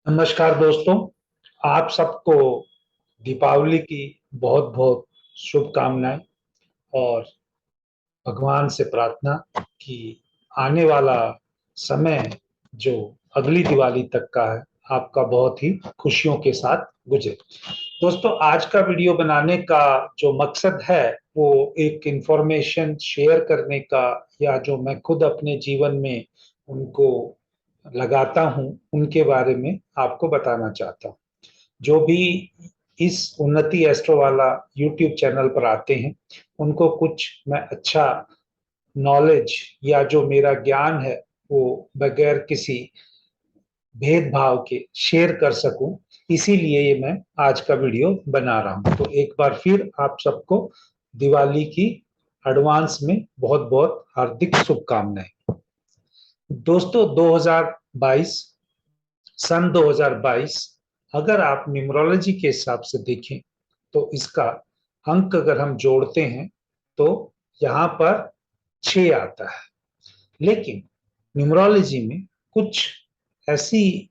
नमस्कार दोस्तों। आप सबको दीपावली की बहुत बहुत शुभकामनाएं और भगवान से प्रार्थना कि आने वाला समय जो अगली दिवाली तक का है आपका बहुत ही खुशियों के साथ गुजरे। दोस्तों, आज का वीडियो बनाने का जो मकसद है वो एक इंफॉर्मेशन शेयर करने का, या जो मैं खुद अपने जीवन में उनको लगाता हूं उनके बारे में आपको बताना चाहता हूं। जो भी इस उन्नति एस्ट्रो वाला यूट्यूब चैनल पर आते हैं उनको कुछ मैं अच्छा नॉलेज या जो मेरा ज्ञान है वो बगैर किसी भेदभाव के शेयर कर सकूं, इसीलिए ये मैं आज का वीडियो बना रहा हूं। तो एक बार फिर आप सबको दिवाली की एडवांस में बहुत बहुत हार्दिक शुभकामनाएं। दोस्तों, 2022 सन 2022 अगर आप न्यूमरोलॉजी के हिसाब से देखें तो इसका अंक अगर हम जोड़ते हैं तो यहाँ पर 6 आता है। लेकिन न्यूमरोलॉजी में कुछ ऐसी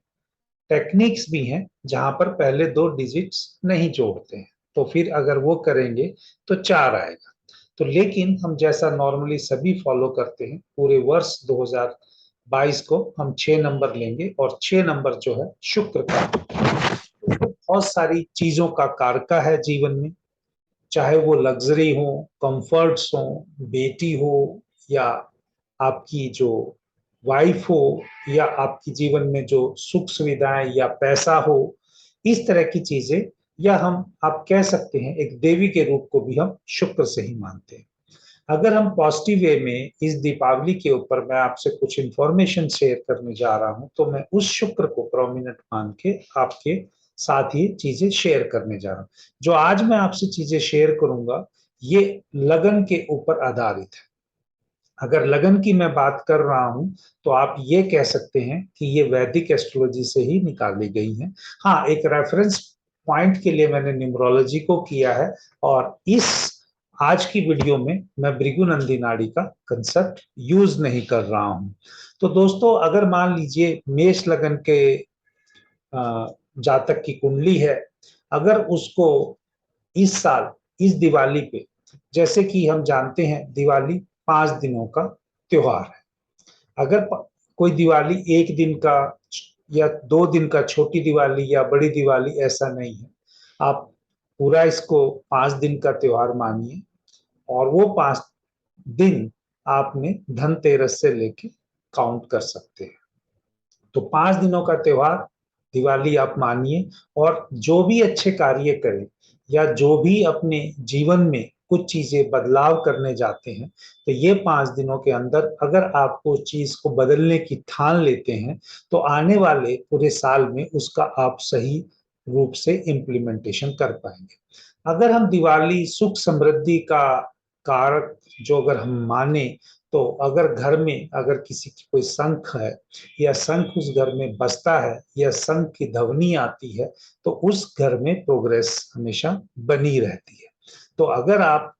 टेक्निक्स भी हैं जहां पर पहले 2 डिजिट्स नहीं जोड़ते हैं, तो फिर अगर वो करेंगे तो 4 आएगा। तो लेकिन हम जैसा नॉर्मली सभी फॉलो करते हैं, पूरे वर्ष 2022 को हम 6 नंबर लेंगे और 6 नंबर जो है शुक्र का, बहुत सारी चीजों का कारका है जीवन में, चाहे वो लग्जरी हो, कंफर्ट्स हो, बेटी हो, या आपकी जो वाइफ हो, या आपकी जीवन में जो सुख सुविधाएं या पैसा हो, इस तरह की चीजें, या हम आप कह सकते हैं एक देवी के रूप को भी हम शुक्र से ही मानते हैं। अगर हम पॉजिटिव वे में इस दीपावली के ऊपर मैं आपसे कुछ इंफॉर्मेशन शेयर करने जा रहा हूं, तो मैं उस शुक्र को प्रोमिनेंट मान के आपके साथ ही चीजें शेयर करने जा रहा हूं। जो आज मैं आपसे चीजें शेयर करूंगा ये लगन के ऊपर आधारित है। अगर लगन की मैं बात कर रहा हूं तो आप ये कह सकते हैं कि ये वैदिक एस्ट्रोलॉजी से ही निकाली गई है। हाँ, एक रेफरेंस पॉइंट के लिए मैंने न्यूमरोलॉजी को किया है, और इस आज की वीडियो में मैं भृगुनंदी नाड़ी का कंसेप्ट यूज नहीं कर रहा हूं। तो दोस्तों, अगर मान लीजिए मेष लगन के जातक की कुंडली है, अगर उसको इस साल इस दिवाली पे, जैसे कि हम जानते हैं दिवाली 5 दिनों का त्योहार है। अगर कोई दिवाली एक दिन का या 2 दिन का, छोटी दिवाली या बड़ी दिवाली, ऐसा नहीं है। आप पूरा इसको 5 दिन का त्योहार मानिए, और वो 5 दिन आपने धनतेरस से लेके काउंट कर सकते हैं। तो 5 दिनों का त्योहार दिवाली आप मानिए, और जो भी अच्छे कार्य करें या जो भी अपने जीवन में कुछ चीजें बदलाव करने जाते हैं, तो ये 5 दिनों के अंदर अगर आप उस चीज को बदलने की ठान लेते हैं तो आने वाले पूरे साल में उसका आप सही रूप से इम्प्लीमेंटेशन कर पाएंगे। अगर हम दिवाली सुख समृद्धि का कारक जो अगर हम माने, तो अगर घर में अगर किसी की कोई शंख है या शंख उस घर में बजता है या शंख की ध्वनि आती है, तो उस घर में प्रोग्रेस हमेशा बनी रहती है। तो अगर आप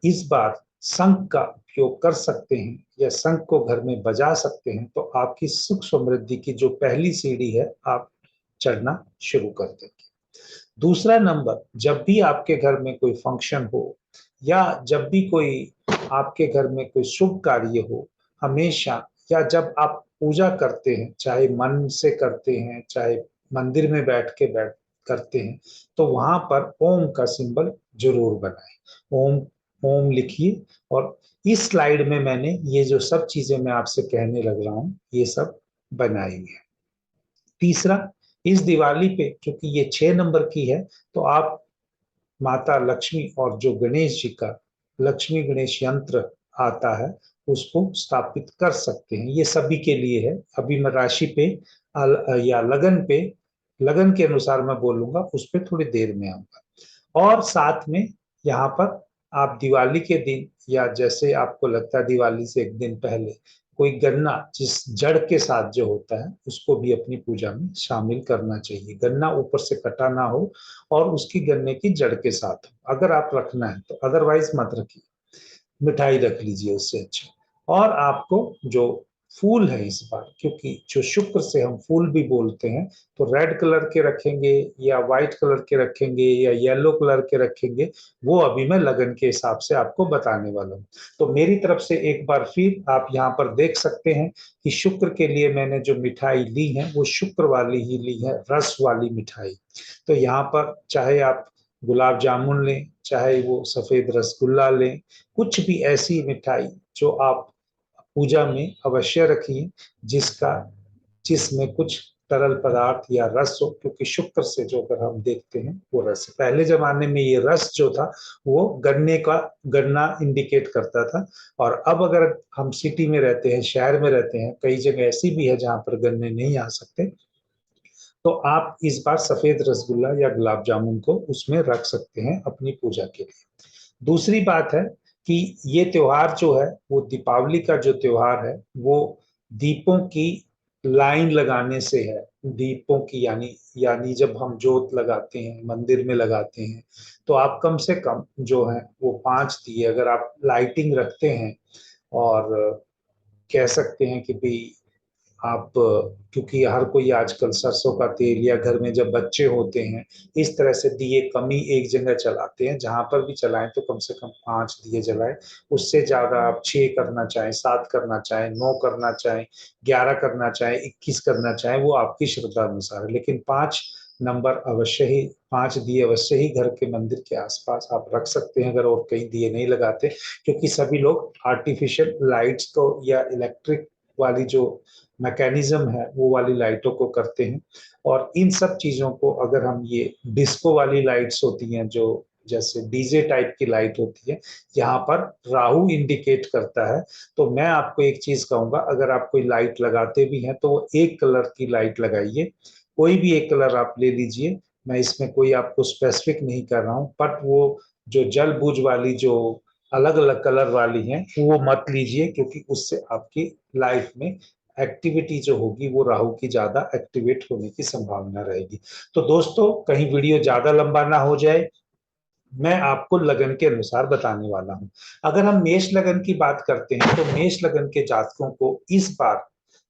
इस बार शंख का उपयोग कर सकते हैं या शंख को घर में बजा सकते हैं, तो आपकी सुख समृद्धि की जो पहली सीढ़ी है आप चढ़ना शुरू कर देंगे। दूसरा नंबर, जब भी आपके घर में कोई फंक्शन हो या जब भी कोई आपके घर में कोई शुभ कार्य हो, हमेशा, या जब आप पूजा करते हैं, चाहे मन से करते हैं चाहे मंदिर में बैठ करते हैं, तो वहां पर ओम का सिंबल जरूर बनाएं। ओम ओम लिखिए, और इस स्लाइड में मैंने ये जो सब चीजें मैं आपसे कहने लग रहा हूं ये सब बनाई हुई है। तीसरा, इस दिवाली पे क्योंकि ये 6 नंबर की है, तो आप माता लक्ष्मी और जो गणेश जी का लक्ष्मी गणेश यंत्र आता है उसको स्थापित कर सकते हैं। ये सभी के लिए है। अभी मैं राशि पे या लगन के अनुसार मैं बोलूंगा, उस पर थोड़ी देर में आऊंगा। और साथ में यहाँ पर आप दिवाली के दिन, या जैसे आपको लगता है दिवाली से एक दिन पहले, कोई गन्ना जिस जड़ के साथ जो होता है उसको भी अपनी पूजा में शामिल करना चाहिए। गन्ना ऊपर से कटा ना हो और उसकी गन्ने की जड़ के साथ हो, अगर आप रखना है तो, अदरवाइज मत रखिए। मिठाई रख लीजिए उससे अच्छा। और आपको जो फूल है इस बार, क्योंकि जो शुक्र से हम फूल भी बोलते हैं, तो रेड कलर के रखेंगे या व्हाइट कलर के रखेंगे या येलो कलर के रखेंगे, वो अभी मैं लगन के हिसाब से आपको बताने वाला हूँ। तो मेरी तरफ से एक बार फिर आप यहाँ पर देख सकते हैं कि शुक्र के लिए मैंने जो मिठाई ली है वो शुक्र वाली ही ली है, रस वाली मिठाई। तो यहाँ पर चाहे आप गुलाब जामुन लें, चाहे वो सफेद रसगुल्ला लें, कुछ भी ऐसी मिठाई जो आप पूजा में अवश्य रखिए, जिसका जिसमें कुछ तरल पदार्थ या रस हो, क्योंकि शुक्र से जो अगर हम देखते हैं वो रस है। पहले जमाने में ये रस जो था वो गन्ना इंडिकेट करता था। और अब अगर हम सिटी में रहते हैं, शहर में रहते हैं, कई जगह ऐसी भी है जहां पर गन्ने नहीं आ सकते, तो आप इस बार सफेद रसगुल्ला या गुलाब जामुन को उसमें रख सकते हैं अपनी पूजा के लिए। दूसरी बात है कि ये त्योहार जो है वो दीपावली का जो त्योहार है वो दीपों की लाइन लगाने से है। दीपों की यानी यानी जब हम जोत लगाते हैं, मंदिर में लगाते हैं, तो आप कम से कम जो है वो 5 दिए अगर आप लाइटिंग रखते हैं, और कह सकते हैं कि भाई आप, क्योंकि हर कोई आजकल सरसों का तेल या घर में जब बच्चे होते हैं, इस तरह से दिए कम ही एक जगह चलाते हैं, जहां पर भी चलाएं तो कम से कम 5 दिए जलाएं। उससे ज्यादा आप 6 करना चाहें, 7 करना चाहें, 9 करना चाहें, 11 करना चाहें, 21 करना चाहें, वो आपकी श्रद्धा अनुसार है, लेकिन 5 नंबर अवश्य ही, 5 दिए अवश्य ही घर के मंदिर के आसपास आप रख सकते हैं, अगर और कहीं दिए नहीं लगाते। क्योंकि सभी लोग आर्टिफिशियल लाइट्स को या इलेक्ट्रिक वाली जो मैकेनिज्म है वो वाली लाइटों को करते हैं। और इन सब चीजों को अगर हम, ये डिस्को वाली लाइट्स होती हैं जो जैसे डीजे टाइप की लाइट होती है, यहाँ पर राहु इंडिकेट करता है। तो मैं आपको एक चीज कहूंगा, अगर आप कोई लाइट लगाते भी हैं तो वो एक कलर की लाइट लगाइए, कोई भी एक कलर आप ले लीजिए। मैं इसमें कोई आपको स्पेसिफिक नहीं कर रहा हूँ, बट वो जो जल बुझ वाली जो अलग अलग कलर वाली हैं वो मत लीजिए, क्योंकि उससे आपकी लाइफ में एक्टिविटी जो होगी वो राहु की ज्यादा एक्टिवेट होने की संभावना रहेगी। तो दोस्तों, कहीं वीडियो ज्यादा लंबा ना हो जाए, मैं आपको लगन के अनुसार बताने वाला हूं। अगर हम मेष लगन की बात करते हैं, तो मेष लगन के जातकों को इस बार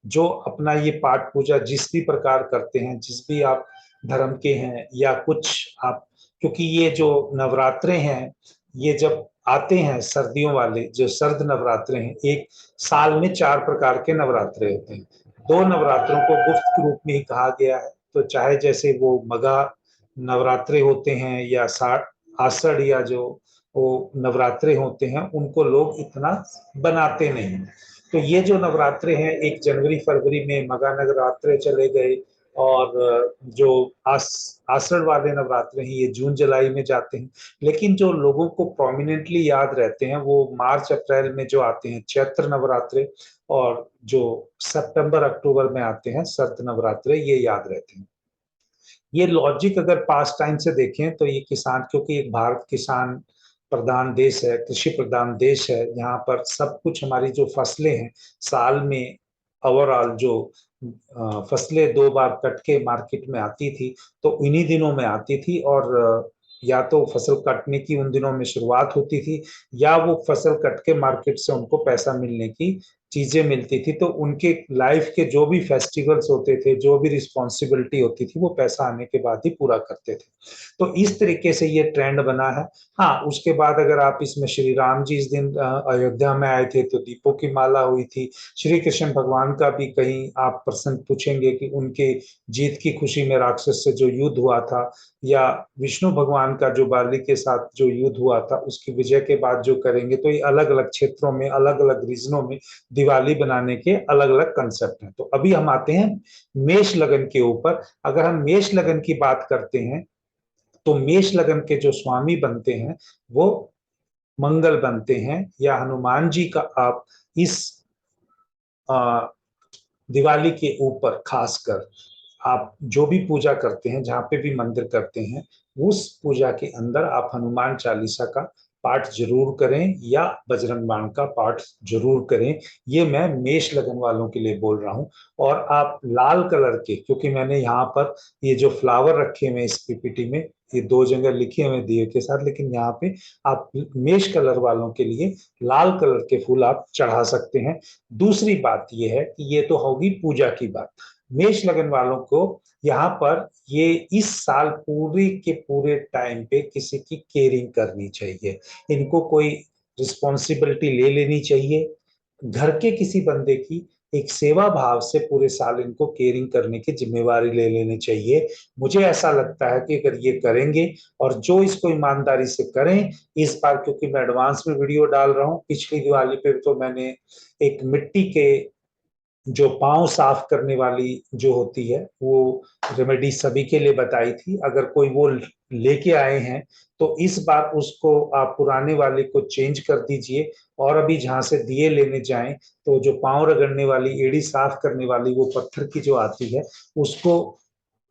जो अपना ये पाठ पूजा जिस भी प्रकार करते हैं, जिस भी आप धर्म के हैं या कुछ आप, क्योंकि ये जो नवरात्रे हैं ये जब आते हैं, सर्दियों वाले जो सर्द नवरात्रे हैं, एक साल में 4 प्रकार के नवरात्रे होते हैं। 2 नवरात्रों को गुप्त के रूप में ही कहा गया है। तो चाहे जैसे वो मगा नवरात्रे होते हैं या आषाढ़ या जो वो नवरात्रे होते हैं, उनको लोग इतना बनाते नहीं। तो ये जो नवरात्रे हैं, 1 जनवरी फरवरी में मगा नवरात्रे चले गए, और जो आषाढ़ वाले नवरात्रे हैं ये जून जुलाई में जाते हैं। लेकिन जो लोगों को प्रोमिनेंटली याद रहते हैं वो मार्च अप्रैल में जो आते हैं चैत्र नवरात्रे, और जो सितंबर अक्टूबर में आते हैं शरद नवरात्रे, ये याद रहते हैं। ये लॉजिक अगर पास टाइम से देखें तो ये किसान, क्योंकि एक भारत किसान प्रधान देश है, कृषि प्रधान देश है, यहाँ पर सब कुछ हमारी जो फसलें हैं साल में ओवरऑल जो फसलें 2 बार कट के मार्केट में आती थी, तो इन्हीं दिनों में आती थी। और या तो फसल कटने की उन दिनों में शुरुआत होती थी, या वो फसल कट के मार्केट से उनको पैसा मिलने की चीजें मिलती थी। तो उनके लाइफ के जो भी फेस्टिवल्स होते थे, जो भी रिस्पॉन्सिबिलिटी होती थी, वो पैसा आने के बाद ही पूरा करते थे। तो इस तरीके से ये ट्रेंड बना है। हाँ, उसके बाद अगर आप इसमें श्री राम जी इस दिन अयोध्या में आए थे तो दीपों की माला हुई थी। श्री कृष्ण भगवान का भी कहीं आप प्रसंग पूछेंगे कि उनके जीत की खुशी में राक्षस से जो युद्ध हुआ था, या विष्णु भगवान का जो बाली के साथ जो युद्ध हुआ था उसकी विजय के बाद जो करेंगे, तो ये अलग अलग क्षेत्रों में, अलग अलग रीजनों में दिवाली बनाने के अलग अलग कंसेप्ट हैं। तो अभी हम आते हैं मेष लगन के ऊपर। अगर हम मेष लगन की बात करते हैं, तो मेष लगन के जो स्वामी बनते हैं वो मंगल बनते हैं, या हनुमान जी का आप इस दिवाली के ऊपर खासकर आप जो भी पूजा करते हैं, जहां पे भी मंदिर करते हैं, उस पूजा के अंदर आप हनुमान चालीसा का पाठ जरूर करें या बजरंग बाण का पाठ जरूर करें। ये मैं मेष लगन वालों के लिए बोल रहा हूं। और आप लाल कलर के, क्योंकि मैंने यहाँ पर ये जो फ्लावर रखे हुए इस पीपीटी में, ये 2 जगह लिखे हुए दिए के साथ, लेकिन यहाँ पे आप मेष कलर वालों के लिए लाल कलर के फूल आप चढ़ा सकते हैं। दूसरी बात यह है कि ये तो होगी पूजा की बात। मेष लगन वालों को यहाँ पर ये इस साल पूरे के पूरे टाइम पे किसी की केयरिंग करनी चाहिए। इनको कोई रिस्पॉन्सिबिलिटी ले लेनी चाहिए, घर के किसी बंदे की एक सेवा भाव से पूरे साल इनको केयरिंग करने की जिम्मेवारी ले लेनी चाहिए। मुझे ऐसा लगता है कि अगर ये करेंगे और जो इसको ईमानदारी से करें, इस बार क्योंकि मैं एडवांस में वीडियो डाल रहा हूँ, पिछली दिवाली पे तो मैंने एक मिट्टी के जो पांव साफ करने वाली जो होती है वो रेमेडी सभी के लिए बताई थी। अगर कोई वो लेके आए हैं तो इस बार उसको आप पुराने वाले को चेंज कर दीजिए, और अभी जहां से दिए लेने जाएं तो जो पांव रगड़ने वाली, एड़ी साफ करने वाली वो पत्थर की जो आती है, उसको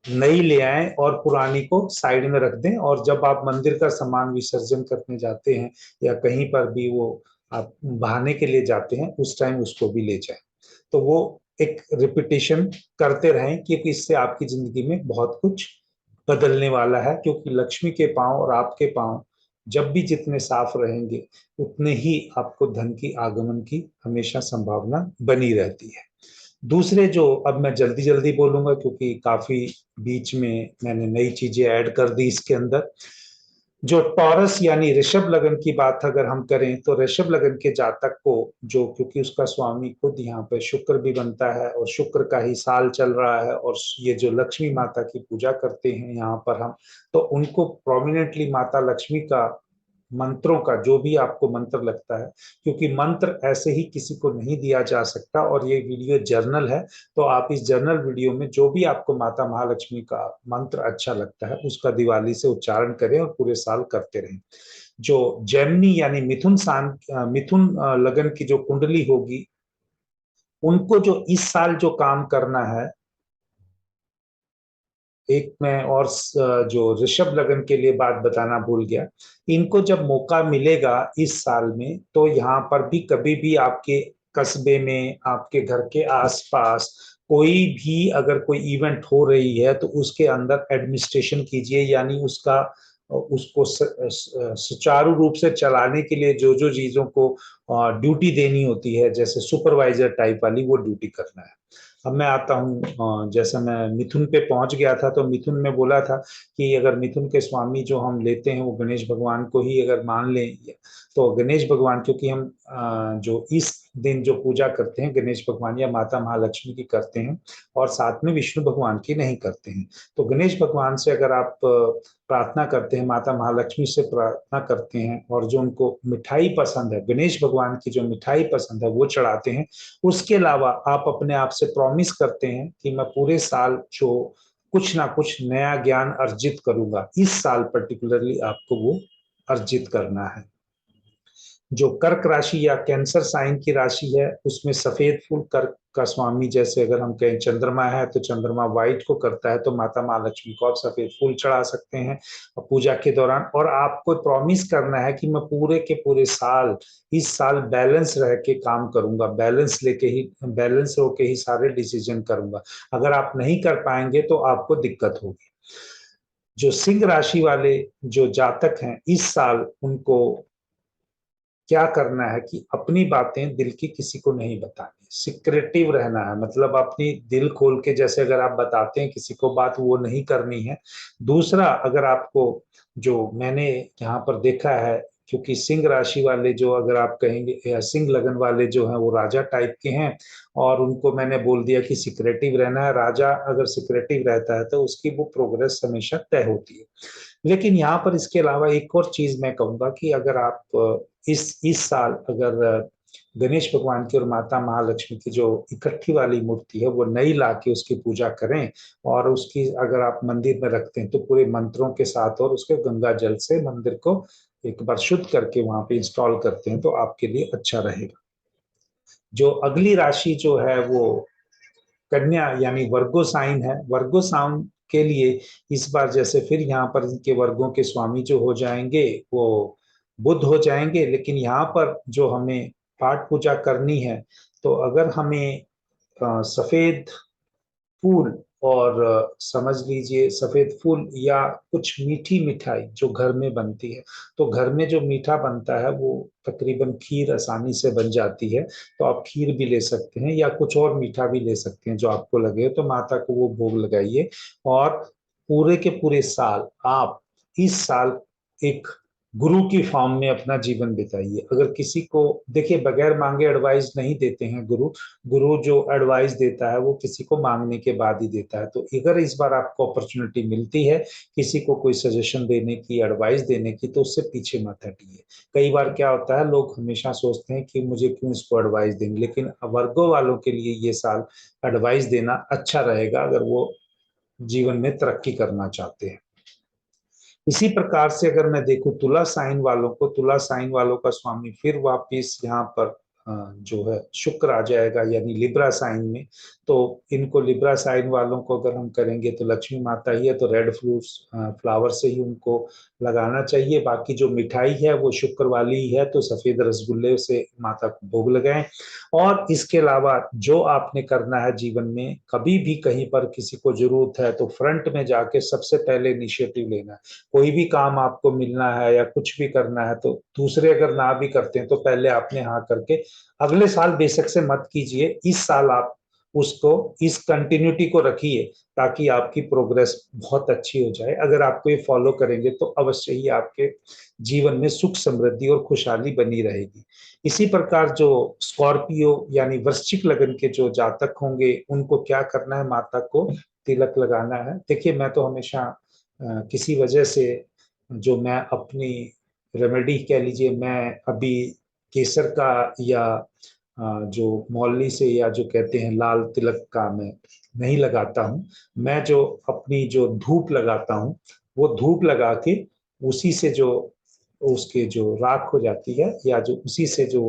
नई ले आए और पुरानी को साइड में रख दें। और जब आप मंदिर का सामान विसर्जन करने जाते हैं या कहीं पर भी वो आप बहाने के लिए जाते हैं, उस टाइम उसको भी ले जाएं। तो वो एक रिपीटेशन करते रहें, क्योंकि इससे आपकी जिंदगी में बहुत कुछ बदलने वाला है। क्योंकि लक्ष्मी के पांव और आपके पांव जब भी जितने साफ रहेंगे, उतने ही आपको धन की आगमन की हमेशा संभावना बनी रहती है। दूसरे जो, अब मैं जल्दी जल्दी बोलूंगा क्योंकि काफी बीच में मैंने नई चीजें ऐड कर दी इसके अंदर। जो टॉरस यानी ऋषभ लगन की बात अगर हम करें, तो ऋषभ लगन के जातक को, जो क्योंकि उसका स्वामी खुद यहाँ पे शुक्र भी बनता है और शुक्र का ही साल चल रहा है, और ये जो लक्ष्मी माता की पूजा करते हैं यहाँ पर हम, तो उनको प्रोमिनेंटली माता लक्ष्मी का मंत्रों का जो भी आपको मंत्र लगता है, क्योंकि मंत्र ऐसे ही किसी को नहीं दिया जा सकता, और ये वीडियो जर्नल है, तो आप इस जर्नल वीडियो में जो भी आपको माता महालक्ष्मी का मंत्र अच्छा लगता है उसका दिवाली से उच्चारण करें और पूरे साल करते रहें। जो जेमिनी यानी मिथुन लगन की जो कुंडली होगी, उनको जो इस साल जो काम करना है, एक मैं और जो ऋषभ लगन के लिए बात बताना भूल गया। इनको जब मौका मिलेगा इस साल में, तो यहाँ पर भी कभी भी आपके कस्बे में, आपके घर के आसपास कोई भी अगर कोई इवेंट हो रही है तो उसके अंदर एडमिनिस्ट्रेशन कीजिए, यानी उसका उसको सुचारू रूप से चलाने के लिए जो जो चीजों को ड्यूटी देनी होती है, जैसे सुपरवाइजर टाइप वाली, वो ड्यूटी करना है। अब मैं आता हूँ, जैसे मैं मिथुन पे पहुंच गया था, तो मिथुन में बोला था कि अगर मिथुन के स्वामी जो हम लेते हैं वो गणेश भगवान को ही अगर मान लें, तो गणेश भगवान, क्योंकि हम जो इस दिन जो पूजा करते हैं गणेश भगवान या माता महालक्ष्मी की करते हैं, और साथ में विष्णु भगवान की नहीं करते हैं। तो गणेश भगवान से अगर आप प्रार्थना करते हैं, माता महालक्ष्मी से प्रार्थना करते हैं, और जो उनको मिठाई पसंद है, गणेश भगवान की जो मिठाई पसंद है वो चढ़ाते हैं। उसके अलावा आप अपने आप से प्रॉमिस करते हैं कि मैं पूरे साल जो कुछ ना कुछ नया ज्ञान अर्जित करूंगा, इस साल पर्टिकुलरली आपको वो अर्जित करना है। जो कर्क राशि या कैंसर साइन की राशि है, उसमें सफेद फूल कर्क का स्वामी, जैसे अगर हम कहें चंद्रमा है तो चंद्रमा व्हाइट को करता है, तो माता महालक्ष्मी को आप सफेद फूल चढ़ा सकते हैं पूजा के दौरान। और आपको प्रॉमिस करना है कि मैं पूरे के पूरे साल, इस साल बैलेंस रह के काम करूंगा, बैलेंस होके ही सारे डिसीजन करूंगा। अगर आप नहीं कर पाएंगे तो आपको दिक्कत होगी। जो सिंह राशि वाले जो जातक हैं, इस साल उनको क्या करना है कि अपनी बातें दिल की किसी को नहीं बतानी, सिक्रेटिव रहना है। मतलब अपनी दिल खोल के, जैसे अगर आप बताते हैं किसी को बात, वो नहीं करनी है। दूसरा, अगर आपको, जो मैंने यहाँ पर देखा है, क्योंकि सिंह राशि वाले जो, अगर आप कहेंगे या सिंह लगन वाले जो हैं वो राजा टाइप के हैं, और उनको मैंने बोल दिया कि सिक्रेटिव रहना है। राजा अगर सिक्रेटिव रहता है तो उसकी वो प्रोग्रेस हमेशा तय होती है। लेकिन यहाँ पर इसके अलावा एक और चीज मैं कहूंगा कि अगर आप इस साल अगर गणेश भगवान की और माता महालक्ष्मी की जो इकट्ठी वाली मूर्ति है वो नई ला के उसकी पूजा करें, और उसकी अगर आप मंदिर में रखते हैं तो पूरे मंत्रों के साथ और उसके गंगा जल से मंदिर को एक बार शुद्ध करके वहां पे इंस्टॉल करते हैं, तो आपके लिए अच्छा रहेगा। जो अगली राशि जो है वो कन्या यानी वर्गो साइन है। वर्गो साइन के लिए इस बार जैसे फिर यहाँ पर इनके वर्गों के स्वामी जो हो जाएंगे, वो बुध हो जाएंगे। लेकिन यहाँ पर जो हमें पाठ पूजा करनी है, तो अगर हमें सफेद फूल और समझ लीजिए सफेद फूल या कुछ मीठी मिठाई जो घर में बनती है, तो घर में जो मीठा बनता है वो तकरीबन खीर आसानी से बन जाती है। तो आप खीर भी ले सकते हैं या कुछ और मीठा भी ले सकते हैं जो आपको लगे, तो माता को वो भोग लगाइए। और पूरे के पूरे साल आप इस साल एक गुरु की फॉर्म में अपना जीवन बिताइए। अगर किसी को देखिए, बगैर मांगे एडवाइस नहीं देते हैं गुरु। गुरु जो एडवाइस देता है वो किसी को मांगने के बाद ही देता है। तो अगर इस बार आपको अपॉर्चुनिटी मिलती है किसी को कोई सजेशन देने की, एडवाइस देने की, तो उससे पीछे मत हटिए। कई बार क्या होता है, लोग हमेशा सोचते हैं कि मुझे क्यों इसको एडवाइस देंगे, लेकिन वर्गों वालों के लिए ये साल एडवाइस देना अच्छा रहेगा अगर वो जीवन में तरक्की करना चाहते हैं। इसी प्रकार से अगर मैं देखूं तुला साइन वालों को, तुला साइन वालों का स्वामी फिर वापिस यहाँ पर जो है शुक्र आ जाएगा, यानी लिब्रा साइन में। तो इनको लिब्रा साइन वालों को अगर हम करेंगे तो लक्ष्मी माता ही है, तो रेड फ्रूट्स फ्लावर से ही उनको लगाना चाहिए। बाकी जो मिठाई है वो शुक्र वाली ही है, तो सफेद रसगुल्ले से माता को भोग लगाएं। और इसके अलावा जो आपने करना है जीवन में, कभी भी कहीं पर किसी को जरूरत है तो फ्रंट में जाके सबसे पहले इनिशिएटिव लेना है। कोई भी काम आपको मिलना है या कुछ भी करना है, तो दूसरे अगर ना भी करते हैं तो पहले आपने हाँ करके, अगले साल बेशक से मत कीजिए, इस साल आप उसको, इस कंटिन्यूटी को रखिए, ताकि आपकी प्रोग्रेस बहुत अच्छी हो जाए। अगर आपको ये फॉलो करेंगे तो अवश्य ही आपके जीवन में सुख समृद्धि और खुशहाली बनी रहेगी। इसी प्रकार जो स्कॉर्पियो यानी वृश्चिक लगन के जो जातक होंगे, उनको क्या करना है, माता को तिलक लगाना है। देखिए, मैं तो हमेशा किसी वजह से, जो मैं अपनी रेमेडी कह लीजिए, मैं अभी केसर का या जो मौली से या जो कहते हैं लाल तिलक का मैं नहीं लगाता हूँ। मैं जो अपनी जो धूप लगाता हूँ, वो धूप लगा के उसी से जो उसके जो राख हो जाती है, या जो उसी से जो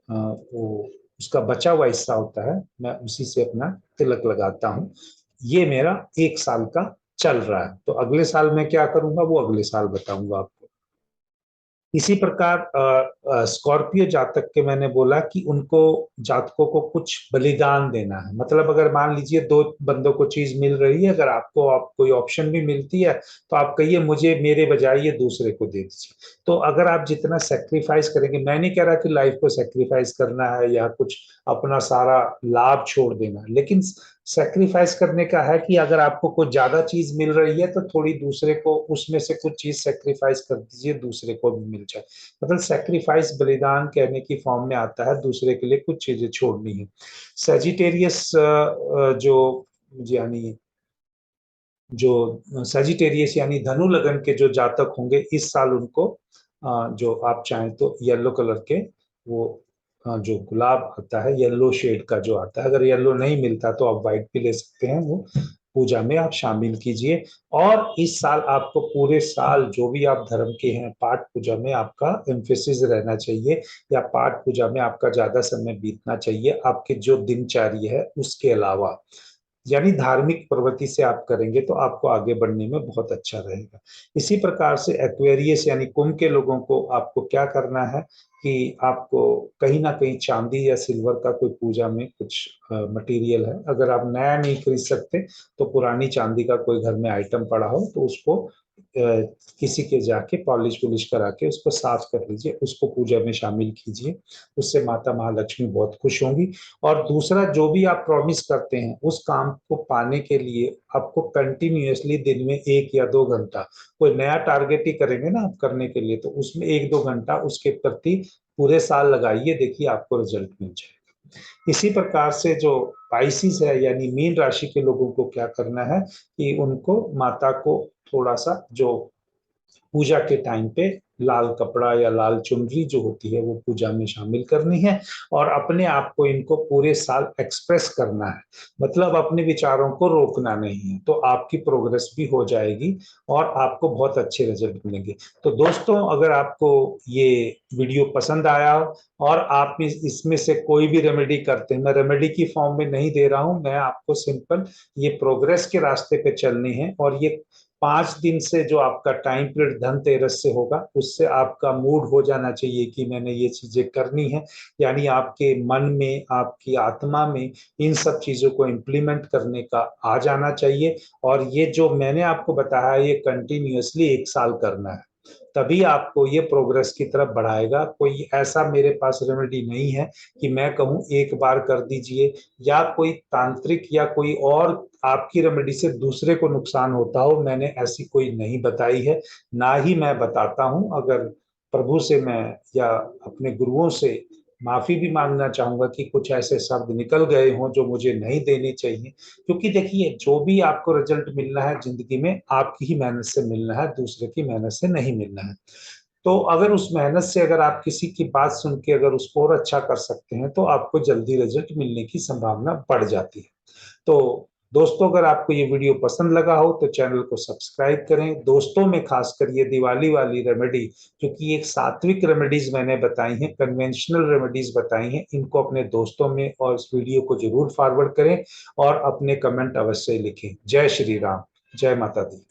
वो उसका बचा हुआ हिस्सा होता है, मैं उसी से अपना तिलक लगाता हूँ। ये मेरा एक साल का चल रहा है। तो अगले साल मैं क्या करूंगा वो अगले साल बताऊंगा आपको। इसी प्रकार स्कॉर्पियो जातक के मैंने बोला कि उनको, जातकों को कुछ बलिदान देना है। मतलब अगर मान लीजिए दो बंदों को चीज मिल रही है, अगर आपको आप कोई ऑप्शन भी मिलती है, तो आप कहिए मुझे मेरे बजाय ये दूसरे को दे दीजिए। तो अगर आप जितना सेक्रीफाइस करेंगे, मैं नहीं कह रहा कि लाइफ को सेक्रीफाइस करना है या कुछ अपना सारा लाभ छोड़ देना, लेकिन सेक्रीफाइस करने का है कि अगर आपको कुछ ज्यादा चीज मिल रही है तो थोड़ी दूसरे को उसमें से कुछ चीज सेक्रीफाइस कर दीजिए, दूसरे को भी मिल जाए। मतलब सेक्रीफाइस बलिदान कहने की फॉर्म में आता है, दूसरे के लिए कुछ चीजें छोड़नी है। सेजिटेरियस जो यानी जो सेजिटेरियस यानी धनु लगन के जो जातक होंगे, इस साल उनको जो आप चाहें तो येलो कलर के वो जो गुलाब आता है येलो शेड का जो आता है, अगर येलो नहीं मिलता तो आप व्हाइट भी ले सकते हैं, वो पूजा में आप शामिल कीजिए। और इस साल आपको पूरे साल जो भी आप धर्म के हैं, पाठ पूजा में आपका एम्फेसिस रहना चाहिए, या पाठ पूजा में आपका ज्यादा समय बीतना चाहिए आपके जो दिनचर्या है उसके अलावा। यानी धार्मिक प्रवृत्ति से आप करेंगे तो आपको आगे बढ़ने में बहुत अच्छा रहेगा। इसी प्रकार से एक्वेरियस यानी कुंभ के लोगों को आपको क्या करना है कि आपको कहीं ना कहीं चांदी या सिल्वर का कोई पूजा में कुछ मटेरियल है, अगर आप नया नहीं खरीद सकते तो पुरानी चांदी का कोई घर में आइटम पड़ा हो तो उसको किसी के जाके पॉलिश वॉलिश करा के उसको साफ कर लीजिए, उसको पूजा में शामिल कीजिए। उससे माता महालक्ष्मी बहुत खुश होंगी। और दूसरा, जो भी आप प्रॉमिस करते हैं उस काम को पाने के लिए आपको कंटिन्यूअसली दिन में 1 या 2 घंटा, कोई नया टारगेट ही करेंगे ना आप करने के लिए, तो उसमें 1-2 घंटा उसके प्रति पूरे साल लगाइए, देखिए आपको रिजल्ट मिल जाएगा। इसी प्रकार से जो पाइसिस है यानी मीन राशि के लोगों को क्या करना है कि उनको माता को थोड़ा सा जो पूजा के टाइम पे लाल कपड़ा या लाल चुनरी जो होती है वो पूजा में शामिल करनी है। और अपने आप को इनको पूरे साल एक्सप्रेस करना है, मतलब अपने विचारों को रोकना नहीं है, तो आपकी प्रोग्रेस भी हो जाएगी और आपको बहुत अच्छे रिजल्ट मिलेंगे। तो दोस्तों, अगर आपको ये वीडियो पसंद आया और आप इसमें से कोई भी रेमेडी करते हैं, मैं रेमेडी की फॉर्म में नहीं दे रहा हूं, मैं आपको सिंपल ये प्रोग्रेस के रास्ते पे चलने हैं और ये 5 दिन से जो आपका टाइम पीरियड धनतेरस से होगा, उससे आपका मूड हो जाना चाहिए कि मैंने ये चीजें करनी है। यानी आपके मन में, आपकी आत्मा में इन सब चीजों को इम्प्लीमेंट करने का आ जाना चाहिए। और ये जो मैंने आपको बताया, ये कंटिन्यूअसली 1 साल करना है, तभी आपको ये प्रोग्रेस की तरफ बढ़ाएगा। कोई ऐसा मेरे पास रेमेडी नहीं है कि मैं कहूँ एक बार कर दीजिए, या कोई तांत्रिक या कोई और आपकी रेमेडी से दूसरे को नुकसान होता हो, मैंने ऐसी कोई नहीं बताई है, ना ही मैं बताता हूं। अगर प्रभु से मैं या अपने गुरुओं से माफी भी मांगना चाहूंगा कि कुछ ऐसे शब्द निकल गए हों जो मुझे नहीं देने चाहिए। क्योंकि देखिए, जो भी आपको रिजल्ट मिलना है जिंदगी में, आपकी ही मेहनत से मिलना है, दूसरे की मेहनत से नहीं मिलना है। तो अगर उस मेहनत से अगर आप किसी की बात सुन के अगर उसको और अच्छा कर सकते हैं, तो आपको जल्दी रिजल्ट मिलने की संभावना बढ़ जाती है। तो दोस्तों, अगर आपको ये वीडियो पसंद लगा हो तो चैनल को सब्सक्राइब करें। दोस्तों में खासकर ये दिवाली वाली रेमेडी, क्योंकि एक सात्विक रेमेडीज मैंने बताई हैं, कन्वेंशनल रेमेडीज बताई हैं, इनको अपने दोस्तों में और इस वीडियो को जरूर फॉरवर्ड करें और अपने कमेंट अवश्य लिखें। जय श्री राम, जय माता दी।